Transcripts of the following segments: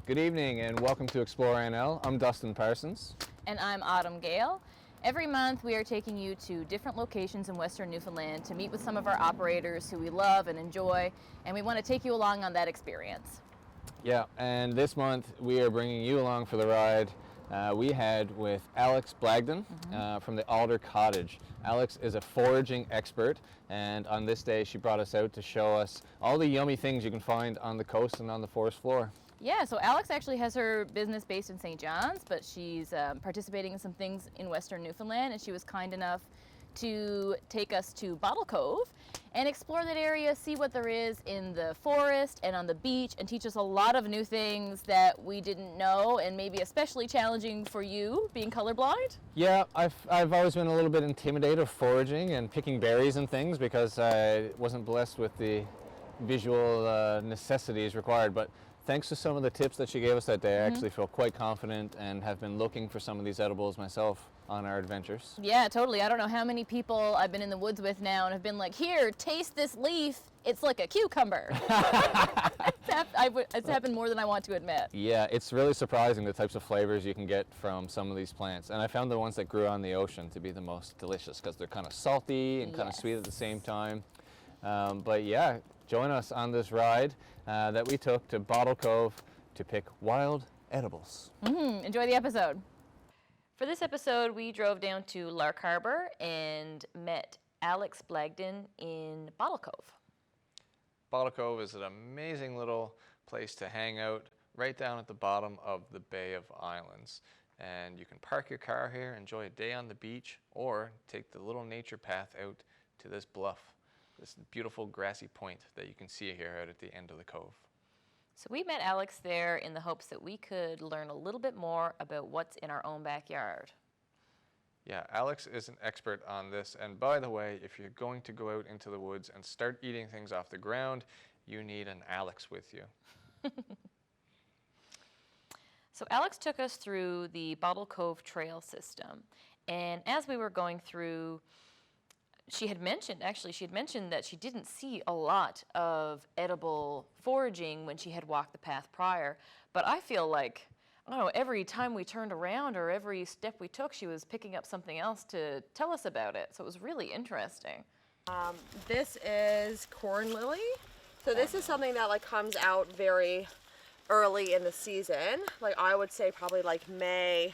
Good evening and welcome to ExploreNL. I'm Dustin Parsons. And I'm Autumn Gale. Every month we are taking you to different locations in Western Newfoundland to meet with some of our operators who we love and enjoy, and we want to take you along on that experience. Yeah, and this month we are bringing you along for the ride we had with Alex Blagdon from the Alder Cottage. Alex is a foraging expert, and on this day she brought us out to show us all the yummy things you can find on the coast and on the forest floor. Yeah, so Alex actually has her business based in St. John's, but she's participating in some things in Western Newfoundland, and she was kind enough to take us to Bottle Cove and explore that area, see what there is in the forest and on the beach, and teach us a lot of new things that we didn't know, and maybe especially challenging for you, being colorblind. Yeah, I've always been a little bit intimidated of foraging and picking berries and things because I wasn't blessed with the visual necessities required, but thanks to some of the tips that she gave us that day, I actually feel quite confident and have been looking for some of these edibles myself on our adventures. Yeah, totally. I don't know how many people I've been in the woods with now and have been like, here, taste this leaf. It's like a cucumber. It's happened more than I want to admit. Yeah, it's really surprising the types of flavors you can get from some of these plants. And I found the ones that grew on the ocean to be the most delicious because they're kind of salty and kind of sweet at the same time. But yeah, join us on this ride that we took to Bottle Cove to pick wild edibles. Enjoy the episode. For this episode, we drove down to Lark Harbor and met Alex Blagdon in Bottle Cove. Bottle Cove is an amazing little place to hang out right down at the bottom of the Bay of Islands. And you can park your car here, enjoy a day on the beach, or take the little nature path out to this bluff, this beautiful grassy point that you can see here out at the end of the cove. So we met Alex there in the hopes that we could learn a little bit more about what's in our own backyard. Yeah, Alex is an expert on this. And by the way, if you're going to go out into the woods and start eating things off the ground, you need an Alex with you. So Alex took us through the Bottle Cove trail system. And as we were going through, she had mentioned that she didn't see a lot of edible foraging when she had walked the path prior. But I feel like, I don't know, every time we turned around or every step we took, she was picking up something else to tell us about it. So it was really interesting. This is corn lily. So this is something that like comes out very early in the season. Like I would say probably like May,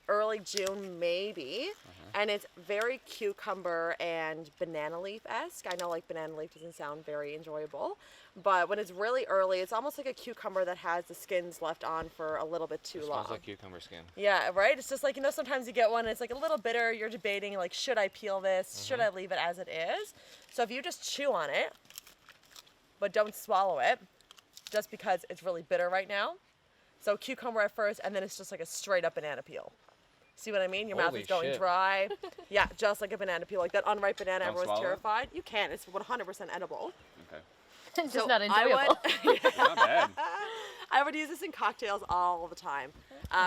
early June maybe. And it's very cucumber and banana leaf-esque. I know like banana leaf doesn't sound very enjoyable, but when it's really early, it's almost like a cucumber that has the skins left on for a little bit too long. Smells like cucumber skin. Yeah, right? It's just like, you know, sometimes you get one and it's like a little bitter. You're debating like, should I peel this? Should I leave it as it is? So if you just chew on it, but don't swallow it, just because it's really bitter right now. So cucumber at first, and then it's just like a straight up banana peel. See what I mean? Your mouth is going dry. Yeah, just like a banana peel. Like that unripe banana, everyone's terrified. You can. It's 100% edible. Okay. It's just not enjoyable. Not bad. I would use this in cocktails all the time,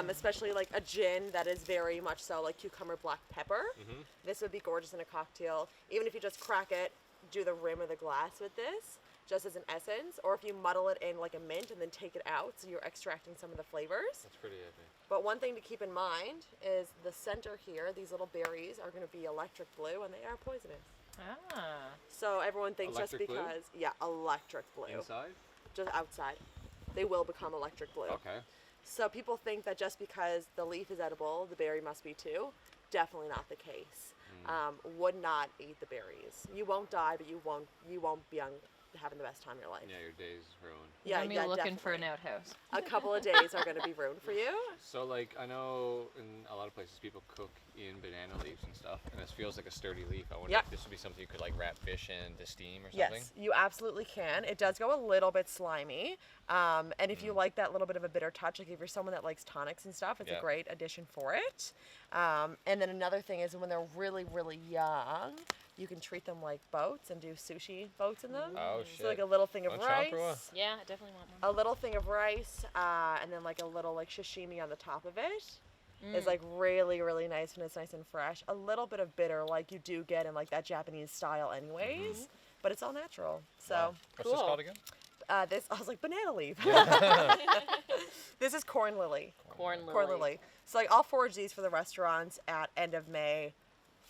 especially like a gin that is very much so like cucumber black pepper. This would be gorgeous in a cocktail. Even if you just crack it, do the rim of the glass with this, just as an essence, or if you muddle it in like a mint and then take it out, so you're extracting some of the flavors. That's pretty epic. But one thing to keep in mind is the center here, these little berries are going to be electric blue, and they are poisonous. Ah. So everyone thinks Electric just because, yeah, electric blue. Inside? Just outside. They will become electric blue. Okay. So people think that just because the leaf is edible, the berry must be too. Definitely not the case. Would not eat the berries. You won't die, but you won't be having the best time of your life. Yeah, your day's ruined. Yeah, I'm looking for an outhouse. A couple of days are going to be ruined for you. So like, I know in a lot of places people cook in banana leaves and stuff, and this feels like a sturdy leaf. I wonder if this would be something you could like wrap fish in to steam or something? Yes, you absolutely can. It does go a little bit slimy. And if you like that little bit of a bitter touch, like if you're someone that likes tonics and stuff, it's a great addition for it. And then another thing is when they're really, really young, you can treat them like boats and do sushi boats in them. Oh, shit. So like a little thing of rice. Yeah, I definitely want one. A little thing of rice, and then like a little like sashimi on the top of it. Is like really, really nice when it's nice and fresh. A little bit of bitter like you do get in like that Japanese style anyways, but it's all natural. So What's this called again? This, I was like, banana leaf. This is corn lily. Corn lily. Corn lily. So like I'll forage these for the restaurants at end of May,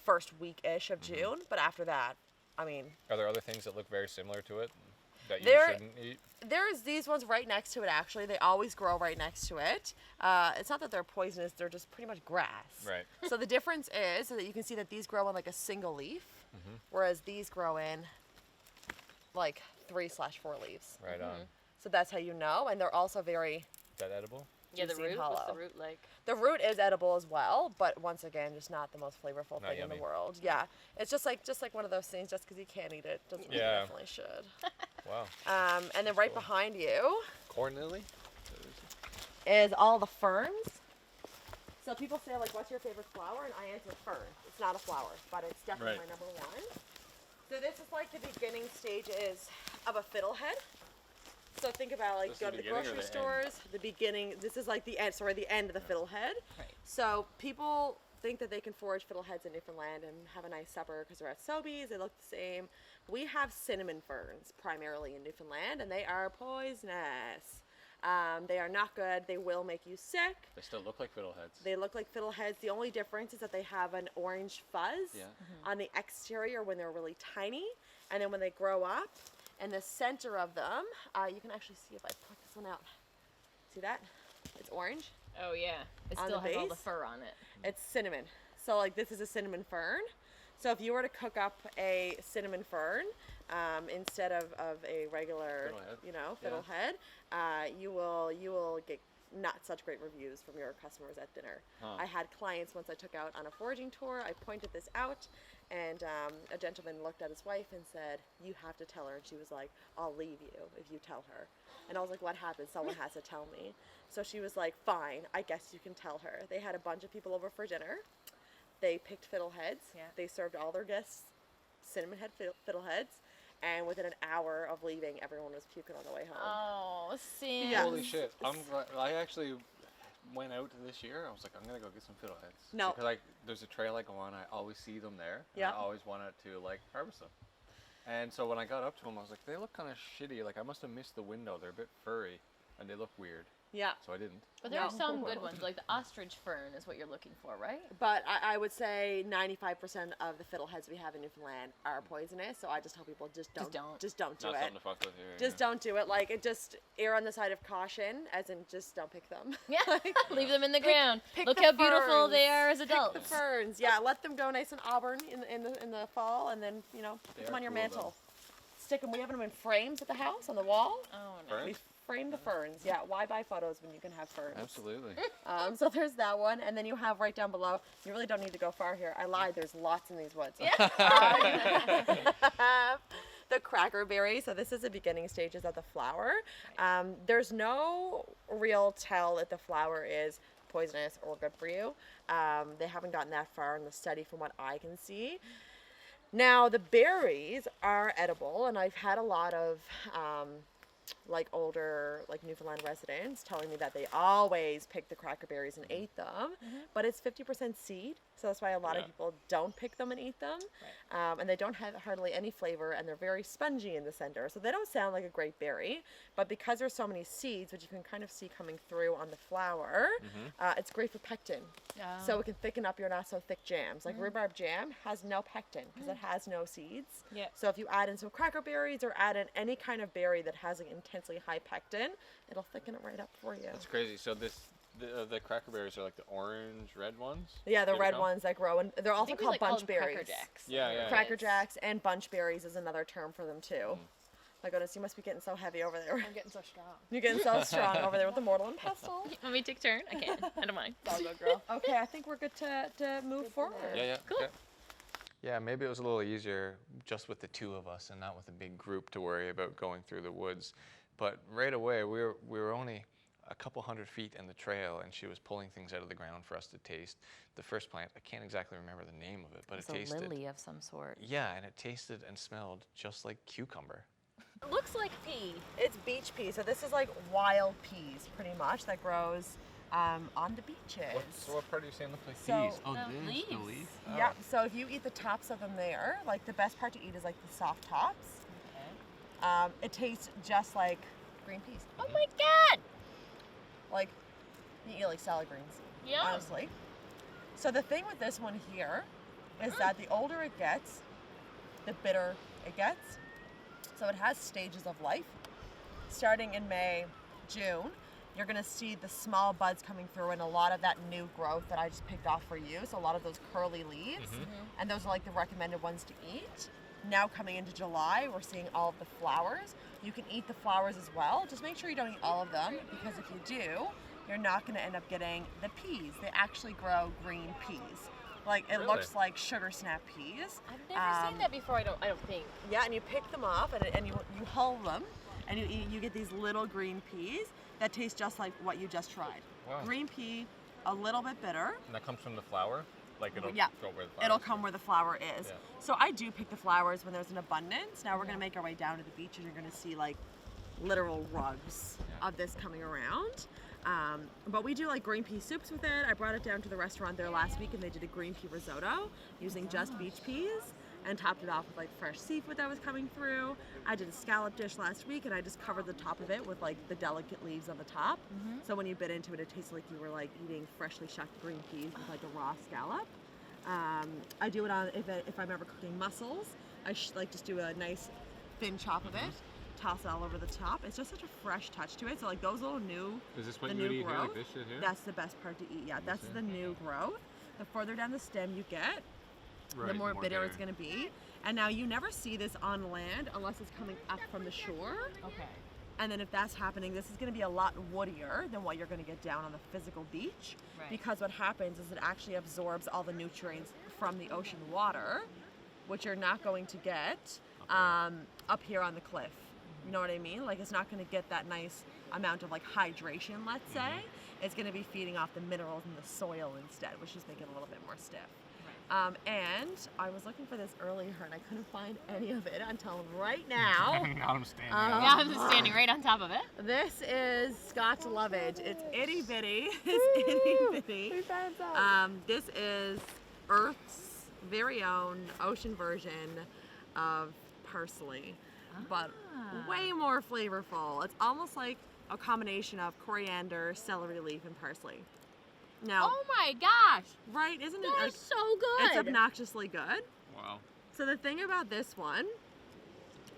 first week-ish of June. But after that, I mean. Are there other things that look very similar to it that you shouldn't eat? There's these ones right next to it, actually. They always grow right next to it. It's not that they're poisonous, they're just pretty much grass. Right. So the difference is that you can see that these grow on like a single leaf, whereas these grow in like 3/4 leaves. Right on. So that's how you know, and they're also very... Is that edible? Yeah, the juicy root. and What's the hollow. root like? The root is edible as well, but once again, just not the most flavorful Not thing in yummy. the world. Yeah, it's just like one of those things. Just because you can't eat it doesn't mean you Yeah. definitely should. Wow. And then right behind you Corn lily? is all the ferns. So people say like, "What's your favorite flower?" And I answer fern. It's not a flower, but it's definitely Right. my number one. So this is like the beginning stages of a fiddlehead. So think about like This is go the to the beginning or grocery the end? stores. The beginning. This is like the end. Sorry, the end of the fiddlehead. Right. So people think that they can forage fiddleheads in Newfoundland and have a nice supper because they're at Sobeys. They look the same. We have cinnamon ferns primarily in Newfoundland, and they are poisonous. They are not good. They will make you sick. They still look like fiddleheads. They look like fiddleheads. The only difference is that they have an orange fuzz Yeah. on the exterior when they're really tiny, and then when they grow up, in the center of them, you can actually see if I pluck this one out. See that? It's orange. Oh yeah, it On still the has all the base? fur on it. It's cinnamon. So like this is a cinnamon fern. So if you were to cook up a cinnamon fern instead of a regular, Fiddlehead. fiddlehead, you will get not such great reviews from your customers at dinner. Huh. I had clients once I took out on a foraging tour. I pointed this out, and a gentleman looked at his wife and said, "You have to tell her." And she was like, "I'll leave you if you tell her." And I was like, "What happened? Someone has to tell me." So she was like, "Fine, I guess you can tell her." They had a bunch of people over for dinner. They picked fiddleheads. Yeah. They served all their guests cinnamon head fiddleheads. And within an hour of leaving, everyone was puking on the way home. Oh, Sam. Yeah. Holy shit. I actually went out this year. I was like, I'm going to go get some fiddleheads. No. Because there's a trail I go on. I always see them there. And Yeah. I always wanted to harvest them. And so when I got up to them, I was like, they look kind of shitty. Like I must have missed the window. They're a bit furry. And they look weird. Yeah. So I didn't. But there are No. some good ones, like the ostrich fern is what you're looking for, right? But I would say 95% of the fiddleheads we have in Newfoundland are poisonous. So I just tell people just don't do Not it. something to fuck with here. Just don't do it. Like, it just err on the side of caution, as in just don't pick them. Yeah, leave them in the ground. pick Look the how beautiful they ferns. are as Pick adults. the ferns. Yeah, let them go nice and auburn in the fall, and then put They them are on your cool, mantle. Stick them. We have them in frames at the house on the wall. Oh no. Ferns? We frame the ferns. Yeah, why buy photos when you can have ferns? Absolutely. So there's that one, and then you have right down below. You really don't need to go far here. I lied. There's lots in these woods. The crackerberry. So this is the beginning stages of the flower. There's no real tell if the flower is poisonous or good for you. They haven't gotten that far in the study, from what I can see. Now the berries are edible, and I've had a lot of older Newfoundland residents telling me that they always pick the crackerberries and ate them, but it's 50% seed, so that's why a lot of Yeah. people don't pick them and eat them. And they don't have hardly any flavor, and they're very spongy in the center, so they don't sound like a great berry, but because there's so many seeds, which you can kind of see coming through on the flower, it's great for pectin. So it can thicken up your not so thick jams. Like rhubarb jam has no pectin because it has no seeds. Yeah. So if you add in some crackerberries or add in any kind of berry that has an intensely high pectin, it'll thicken it right up for you. That's crazy. So the crackerberries are like the orange, red ones? Yeah, the They red become? ones that grow, and they're I also think we called call bunch them berries. Cracker Jacks. Yeah. Cracker jacks and bunch berries is another term for them too. My goodness, you must be getting so heavy over there. I'm getting so strong. You're getting so strong over there with the mortal and pestle. Want me to take a turn? I can. I don't mind. All good, girl. Okay, I think we're good to move forward. Yeah. Cool. Okay. Yeah, maybe it was a little easier just with the two of us and not with a big group to worry about going through the woods. But right away, we were only a couple 100 feet in the trail, and she was pulling things out of the ground for us to taste. The first plant, I can't exactly remember the name of it, but It's it tasted. a lily of some sort. Yeah, and it tasted and smelled just like cucumber. It looks like pea. It's beach pea, so this is like wild peas, pretty much, that grows on the beaches. What part are you saying looks like So- peas? Oh, The this, the leaves. leaf? Yeah, so if you eat the tops of them there, like the best part to eat is like the soft tops. It tastes just like green peas. Oh my God! Like, you eat like salad greens, Yeah. honestly. So the thing with this one here is that the older it gets, the bitter it gets. So it has stages of life. Starting in May, June, you're gonna see the small buds coming through and a lot of that new growth that I just picked off for you. So a lot of those curly leaves, and those are like the recommended ones to eat. Now coming into July, we're seeing all of the flowers. You can eat the flowers as well. Just make sure you don't eat all of them, because if you do, you're not gonna end up getting the peas. They actually grow green peas. Like, it looks like sugar snap peas. I've never seen that before, I don't think. Yeah, and you pick them off and you hull them, and you get these little green peas that taste just like what you just tried. Wow. Green pea, a little bit bitter. And that comes from the flower? Like it'll Yeah. go where the flower It'll is? come where the flower is. Yeah. So I do pick the flowers when there's an abundance. Now we're gonna make our way down to the beach, and you're gonna see like literal rugs of this coming around. But we do like green pea soups with it. I brought it down to the restaurant there last week, and they did a green pea risotto using just beach peas, and topped it off with like fresh seafood that was coming through. I did a scallop dish last week, and I just covered the top of it with like the delicate leaves on the top. So when you bit into it, it tasted like you were like eating freshly shucked green peas with like a raw scallop. I do it on, if I'm ever cooking mussels, I like just do a nice thin chop of it, toss it all over the top. It's just such a fresh touch to it. So like those little new, Is this what the you would new eat here, growth, like this shit here? that's the best part to eat. Yeah, that's the new growth. The further down the stem you get, the Right, more bitter it's going to be. And now you never see this on land unless it's coming up from the shore. Okay. And then if that's happening, this is going to be a lot woodier than what you're going to get down on the physical beach. Right. Because what happens is it actually absorbs all the nutrients from the ocean water, which you're not going to get up here on the cliff. You know what I mean? Like, it's not going to get that nice amount of like hydration, let's say. It's going to be feeding off the minerals in the soil instead, which just make it a little bit more stiff. And I was looking for this earlier, and I couldn't find any of it until right now. Now I'm standing Yeah, I'm just standing right on top of it. This is Scotch Lovage. It's itty bitty. It's itty bitty. We found some. This is Earth's very own ocean version of parsley, but way more flavorful. It's almost like a combination of coriander, celery leaf, and parsley. Now, Oh my gosh! right? Isn't it? That's so good! It's obnoxiously good. Wow. So the thing about this one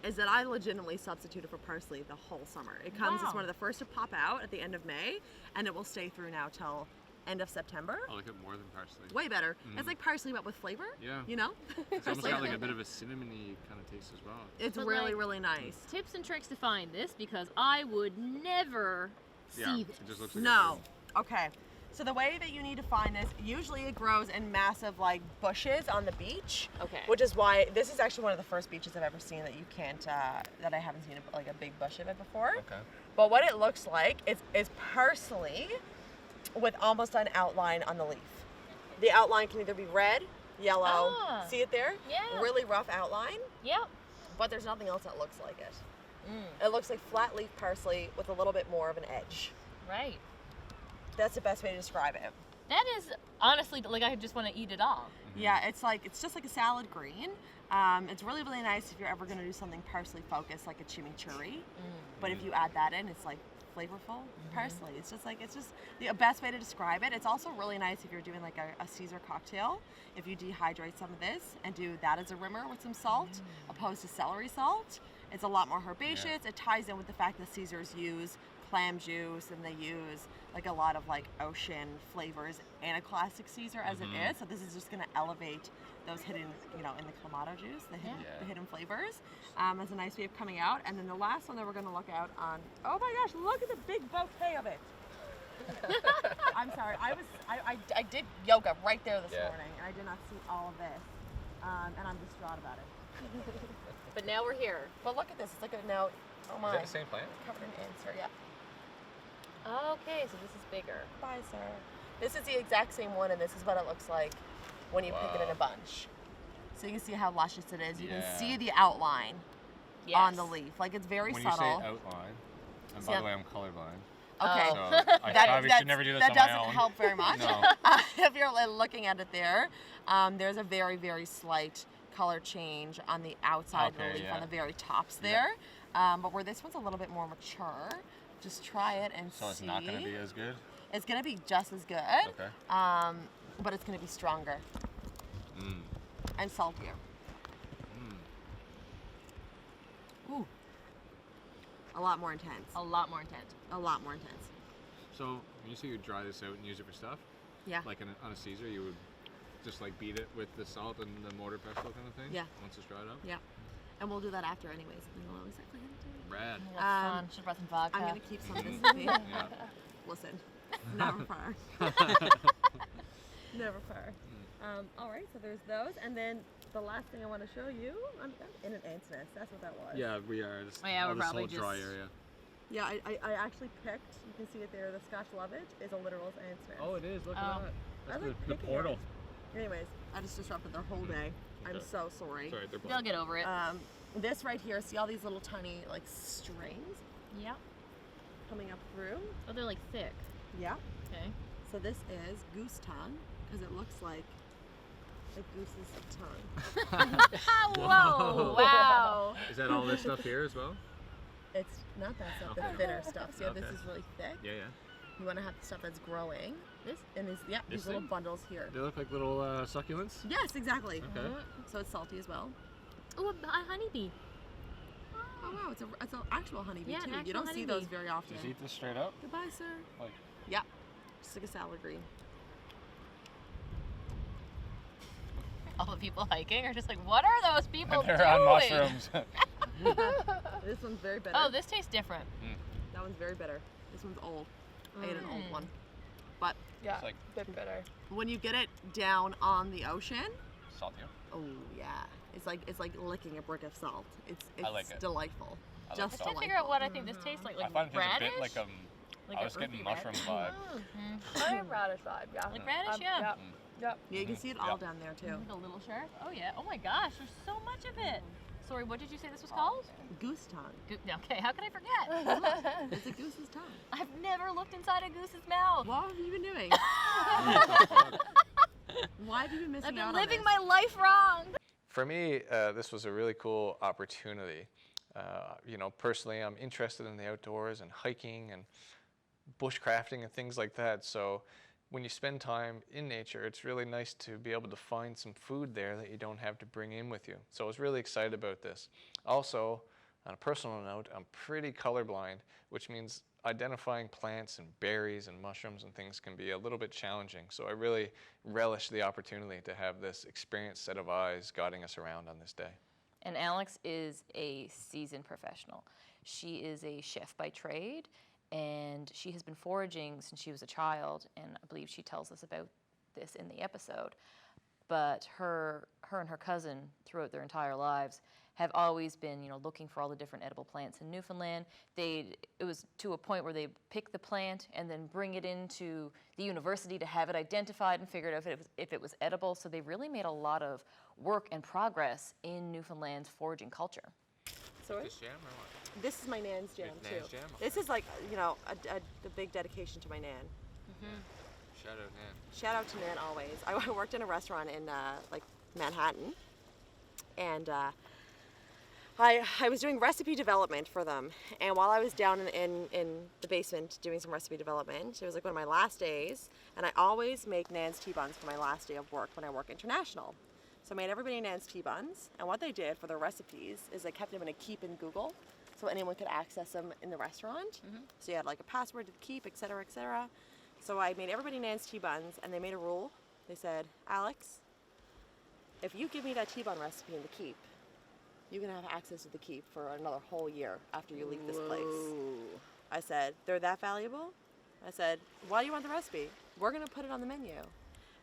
is that I legitimately substituted for parsley the whole summer. It comes as Wow. one of the first to pop out at the end of May, and it will stay through now till end of September. I like it more than parsley. Way better. It's like parsley but with flavor. Yeah. You know? It's almost got like a bit of a cinnamony kind of taste as well. It's But really, like- really nice. Tips and tricks to find this, because I would never Yeah, see it this. just looks like No. Okay. So the way that you need to find this, usually it grows in massive like bushes on the beach. Okay. Which is why this is actually one of the first beaches I've ever seen that you can't, that I haven't seen like a big bush of it before. Okay. But what it looks like is parsley with almost an outline on the leaf. The outline can either be red, yellow. Ah. See it there? Yeah. Really rough outline, Yep. but there's nothing else that looks like it. It looks like flat leaf parsley with a little bit more of an edge. Right. That's the best way to describe it. That is honestly like I just want to eat it all. Yeah, it's just like a salad green. It's really, really nice if you're ever going to do something parsley focused, like a chimichurri. But if you add that in, it's like flavorful parsley. It's just the best way to describe it. It's also really nice if you're doing like a Caesar cocktail. If you dehydrate some of this and do that as a rimmer with some salt, opposed to celery salt, it's a lot more herbaceous. It ties in with the fact that Caesars use clam juice and they use like a lot of like ocean flavors and a classic Caesar as it is. So this is just going to elevate those hidden, in the clamato juice, the hidden flavors, as a nice way of coming out. And then the last one that we're going to look out on, oh my gosh, look at the big bouquet of it. I'm sorry, I did yoga right there this morning, and I did not see all of this, and I'm distraught about it. But now we're here. But look at this, it's like a note. Oh my. Is that the same plant? Covered in ants here, yeah. Okay, so this is bigger. Bye, sir. This is the exact same one, and this is what it looks like when you pick it in a bunch. So you can see how luscious it is. You can see the outline on the leaf. Like, it's very When subtle. you say outline, and by the way, I'm colorblind. Okay. So I probably should never do this that on my doesn't own. help very much. No. If you're looking at it there, there's a very, very slight color change on the outside of the Okay, leaf, yeah. on the very tops there. But where this one's a little bit more mature, just try it and see. So it's not going to be as good? It's going to be just as good. Okay. But it's going to be stronger. And saltier. Ooh. A lot more intense. A lot more intense. A lot more intense. So when you say you dry this out and use it for stuff, Yeah. like on a Caesar, you would just like beat it with the salt and the mortar pestle kind of thing? Yeah. Once it's dried up? Yeah. And we'll do that after anyways. And we'll always like, Rad. That's fun. Should have brought some vodka. I'm going to keep some of this with me. Yeah. Listen, never far. Never far. All right, so there's those. And then the last thing I want to show you, I'm in an ant's nest. That's what that was. Yeah, we are. This, Oh, yeah, we're this probably whole dry just- area. Yeah, I actually picked, you can see it there, the Scotch Lovage is a literal ant's nest. Oh, it is. Look Oh. at that. That's like the picking portal. Anyways, I just disrupted their whole day. I'm Okay. so sorry. Sorry, they're They'll get over it. This right here, see all these little tiny like strings Yep. coming up through? Oh, they're like thick. Yeah. Okay. So this is goose tongue because it looks like a goose's tongue. Whoa! Wow. Is that all this stuff here as well? It's not that stuff, the Okay. thinner stuff. See how this Okay. is really thick? Yeah, yeah. You want to have the stuff that's growing. This? And these, yeah, This these little thing? bundles here. They look like little succulents. Yes, exactly. Okay. So it's salty as well. Oh, a honeybee. Oh wow, it's an actual honeybee Yeah, an too. You actual don't see those honeybee. very often. Just eat this straight up? Goodbye, sir. Like, Yeah, just like a salad green. All the people hiking are just like, what are those people they're doing? on mushrooms. This one's very bitter. Oh, this tastes different. That one's very bitter. This one's old. I ate an old Mm. one. But Yeah, It's like- bit bitter. when you get it down on the ocean, Salty. oh yeah, it's like licking a brick of salt. It's I like it. delightful. I like Just I salt. can't delightful. figure out what I think this tastes like. I Like find it radish? a bit like Like I a was getting earthy mushroom radish? vibe. I am radish vibe, yeah. Like radish, yeah. Yep. Yep. Yeah, you can see it all Yep. down there too. Like a little sharp. Oh yeah. Oh my gosh, there's so much of it. Sorry, what did you say this was called? Goose tongue. Okay, how can I forget? It's a goose's tongue. I've never looked inside a goose's mouth. What have you been doing? Why have you been missing I've out been on living this? my life wrong. For me, this was a really cool opportunity. You know, personally, I'm interested in the outdoors and hiking and bushcrafting and things like that. So when you spend time in nature, it's really nice to be able to find some food there that you don't have to bring in with you. So I was really excited about this. Also, on a personal note, I'm pretty colorblind, which means identifying plants and berries and mushrooms and things can be a little bit challenging. So I really relish the opportunity to have this experienced set of eyes guiding us around on this day. And Alex is a seasoned professional. She is a chef by trade, and she has been foraging since she was a child, and I believe she tells us about this in the episode. But her and her cousin, throughout their entire lives, have always been, you know, looking for all the different edible plants in Newfoundland. It was to a point where they pick the plant and then bring it into the university to have it identified and figured out if it was edible. So they really made a lot of work and progress in Newfoundland's foraging culture. So This jam or what? this is my Nan's Jam It's too. Nans Jam? This is like, you know, a big dedication to my Nan. Shout out, Nan. Shout out to Nan always. I worked in a restaurant in like Manhattan, and I was doing recipe development for them. And while I was down in the basement doing some recipe development, it was like one of my last days, and I always make Nan's tea buns for my last day of work when I work international. So I made everybody Nan's tea buns, and what they did for their recipes is they kept them in a keep in Google, so anyone could access them in the restaurant. So you had like a password to the keep, et cetera, et cetera. So I made everybody Nan's tea buns, and they made a rule. They said, Alex, if you give me that tea bun recipe in the keep, you can have access to the keep for another whole year after you leave this place. I said, they're that valuable? I said, why do you want the recipe? We're gonna put it on the menu.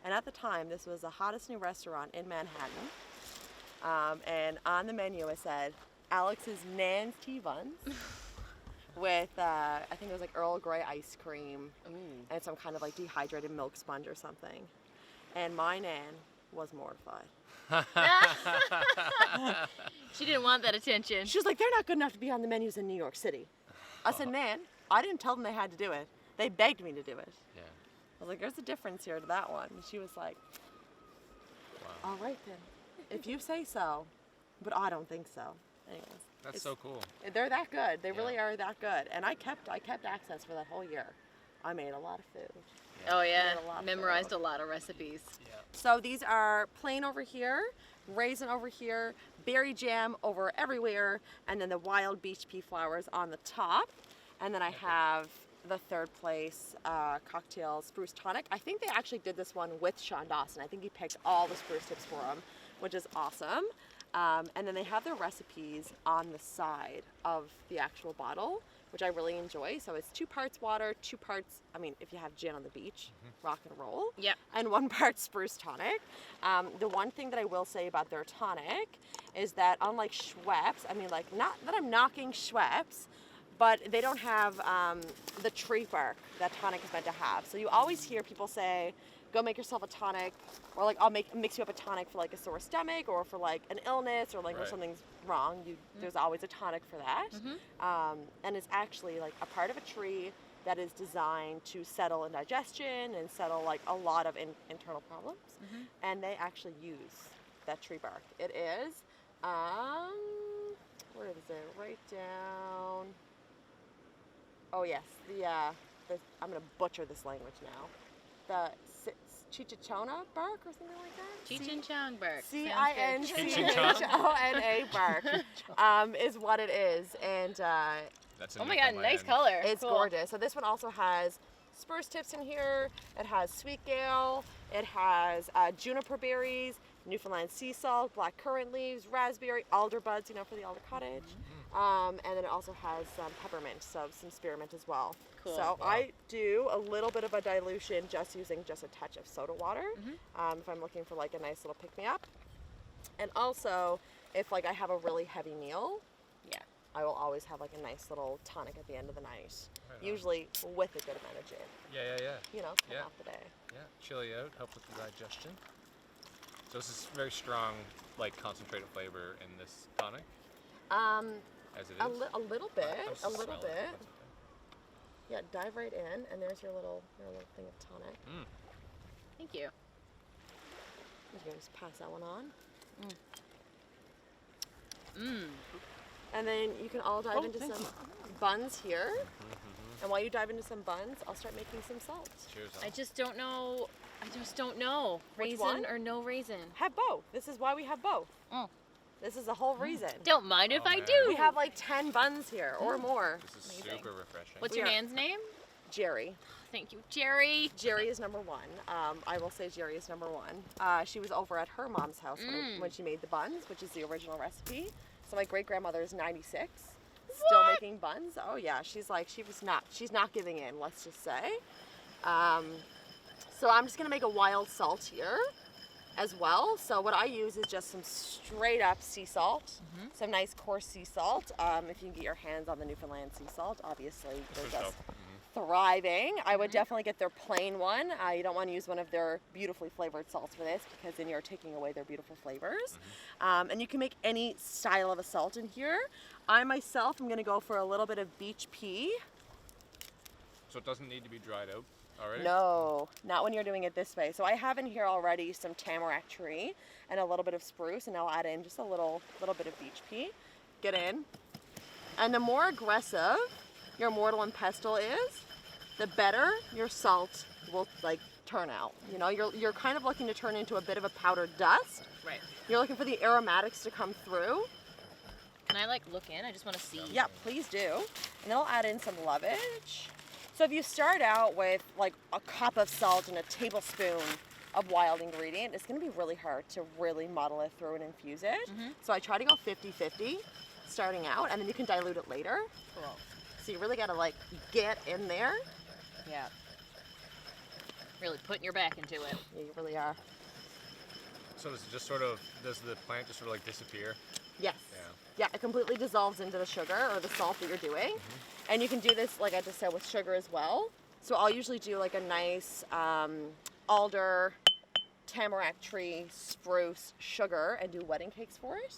And at the time, this was the hottest new restaurant in Manhattan. And on the menu it said, Alex's Nan's tea buns with, I think it was like Earl Grey ice cream and some kind of like dehydrated milk sponge or something. And my Nan was mortified. She didn't want that attention. She was like, they're not good enough to be on the menus in New York City. I said, Nan, I didn't tell them they had to do it. They begged me to do it. Yeah. I was like, there's a difference here to that one. And she was like, all right then, if you say so, but I don't think so. Anyways, That's so cool. They're that good. They Yeah. really are that good. And I kept access for that whole year. I made a lot of food. Oh yeah, Made a lot of memorized food. a lot of recipes. So these are plain over here, raisin over here, berry jam over everywhere, and then the wild beach pea flowers on the top. And then I have the third place cocktail spruce tonic. I think they actually did this one with Sean Dawson. I think he picked all the spruce tips for them, which is awesome. And then they have their recipes on the side of the actual bottle, which I really enjoy. So it's 2 parts water, 2 parts, I mean, if you have gin on the beach, rock and roll. Yep. And 1 part spruce tonic. The one thing that I will say about their tonic is that unlike Schweppes, I mean, like, not that I'm knocking Schweppes, but they don't have the tree bark that tonic is meant to have. So you always hear people say, go make yourself a tonic, or like I'll mix you up a tonic for like a sore stomach or for like an illness or like when Right. something's wrong. There's always a tonic for that. And it's actually like a part of a tree that is designed to settle indigestion and settle like a lot of internal problems. And they actually use that tree bark. It is, where is it? Right down. Oh yes, I'm gonna butcher this language now. The Chichichona bark or something like that? Cheech and Chong bark. CINCHONA bark is what it is. And That's Oh my god, nice color. it's Cool. gorgeous. So this one also has spruce tips in here. It has sweet gale. It has juniper berries, Newfoundland sea salt, black currant leaves, raspberry, alder buds, for the Alder Cottage. And then it also has some peppermint, so some spearmint as well. Cool. So I do a little bit of a dilution using just a touch of soda water if I'm looking for like a nice little pick-me-up. And also, if like I have a really heavy meal, Yeah. I will always have like a nice little tonic at the end of the night, Right on. usually with a good amount of gin, Yeah. top Yeah. off the day. Yeah. Chill you out, help with the digestion. So this is very strong, like concentrated flavor in this tonic, as it is. A little bit, I was a just little smelling it, bit. that's okay. Yeah, dive right in, and there's your little thing of tonic. Thank you. You can just pass that one on. Mmm. And then you can all dive into thank some buns here. And while you dive into some buns, I'll start making some salt. Cheers. I just don't know. Which Raisin one? or no raisin. Have both. This is why we have both. Mm. This is the whole reason. Don't mind if Oh, I man. do. We have like 10 buns here or more. This is Amazing. super refreshing. What's We your are- man's name? Jerry. Thank you, Jerry. Jerry is number 1. I will say Jerry is number 1. She was over at her mom's house when she made the buns, which is the original recipe. So my great grandmother is 96, still making buns. Oh yeah, she's not giving in. Let's just say. So I'm just gonna make a wild salt here as well. So what I use is just some straight up sea salt, some nice coarse sea salt. If you can get your hands on the Newfoundland sea salt, obviously they're just thriving. I would definitely get their plain one. You don't want to use one of their beautifully flavored salts for this because then you're taking away their beautiful flavors. And you can make any style of a salt in here. I myself am going to go for a little bit of beach pea. So it doesn't need to be dried out already? No, not when you're doing it this way. So I have in here already some tamarack tree and a little bit of spruce, and I'll add in just a little bit of beach pea. Get in. And the more aggressive your mortal and pestle is, the better your salt will like turn out. You know, you're kind of looking to turn into a bit of a powdered dust. Right. You're looking for the aromatics to come through. Can I like look in? I just want to see. Yeah, please do. And then I'll add in some lovage. So if you start out with like a cup of salt and a tablespoon of wild ingredient, it's going to be really hard to really muddle it through and infuse it. So I try to go 50-50 starting out, and then you can dilute it later. Cool. So you really got to like get in there. Yeah. Really putting your back into it. Yeah, you really are. So does the plant just sort of like disappear? Yes. Yeah. Yeah, it completely dissolves into the sugar or the salt that you're doing. And you can do this, like I just said, with sugar as well. So I'll usually do like a nice alder, tamarack tree, spruce, sugar, and do wedding cakes for it.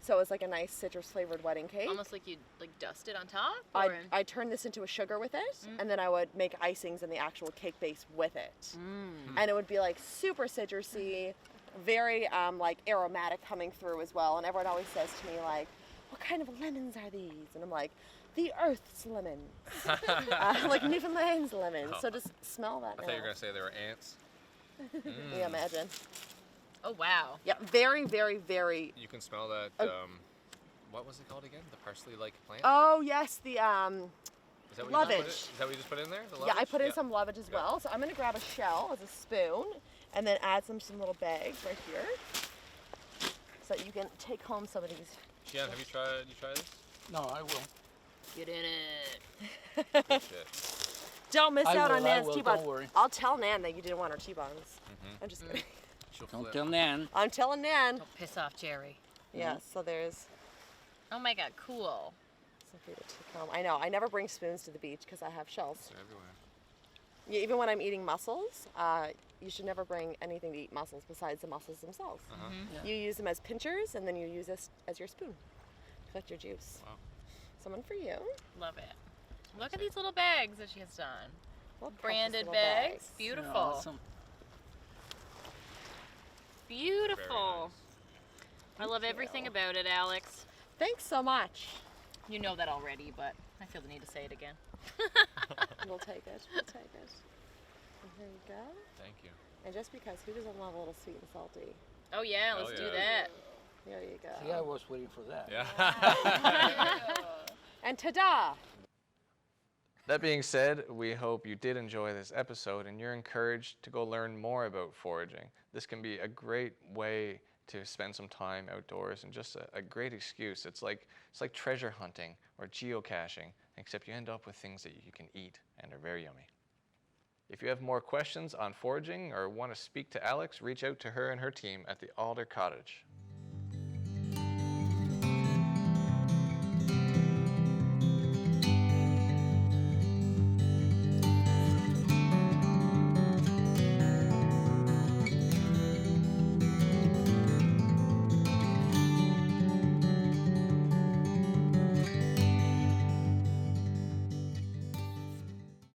So it's like a nice citrus flavored wedding cake. Almost like you'd like dust it on top. Or... I'd turn this into a sugar with it, and then I would make icings and the actual cake base with it. And it would be like super citrusy, very like aromatic coming through as well. And everyone always says to me like, what kind of lemons are these? And I'm like, the Earth's lemons. Like Newfoundland's lemons. So just smell that I now. thought you were going to say they were ants. Yeah, imagine. Oh, wow. Yeah, very, very, very. You can smell that, what was it called again? The parsley-like plant? Oh, yes, the Is that what you just put lovage. Is that what you just put in there? The Yeah, I lovage? put in some lovage as Yeah. well. So I'm gonna grab a shell as a spoon and then add some little bags right here. So that you can take home some of these. Gian, have you tried this? No, I will. Get in it. Good shit. Don't miss I out will, on I Nan's will, T-Buns. don't worry. I'll tell Nan that you didn't want her T-Buns. I'm just kidding. She'll Don't flip. tell Nan. I'm telling Nan. Don't piss off Jerry. Yeah, so there's Oh my God, cool. some for you to take home. I know, I never bring spoons to the beach because I have shells. They're everywhere. Yeah, even when I'm eating mussels, you should never bring anything to eat mussels besides the mussels themselves. Yeah. You use them as pinchers and then you use this as your spoon. Collect your juice. Wow. Someone for you. Love it. Look at these little bags that she has done. What precious Branded little bags. Beautiful. Awesome. Beautiful. I love Thank everything you. about it, Alex. Thanks so much. You know that already, but I feel the need to say it again. We'll take it. We'll take it. And here you go. Thank you. And just because who doesn't love a little sweet and salty? Oh yeah, Oh, let's do yeah. that. There you go. See, I was waiting for that. Yeah. And ta-da! That being said, we hope you did enjoy this episode and you're encouraged to go learn more about foraging. This can be a great way to spend some time outdoors and just a great excuse. It's like treasure hunting or geocaching, except you end up with things that you can eat and are very yummy. If you have more questions on foraging or want to speak to Alex, reach out to her and her team at the Alder Cottage.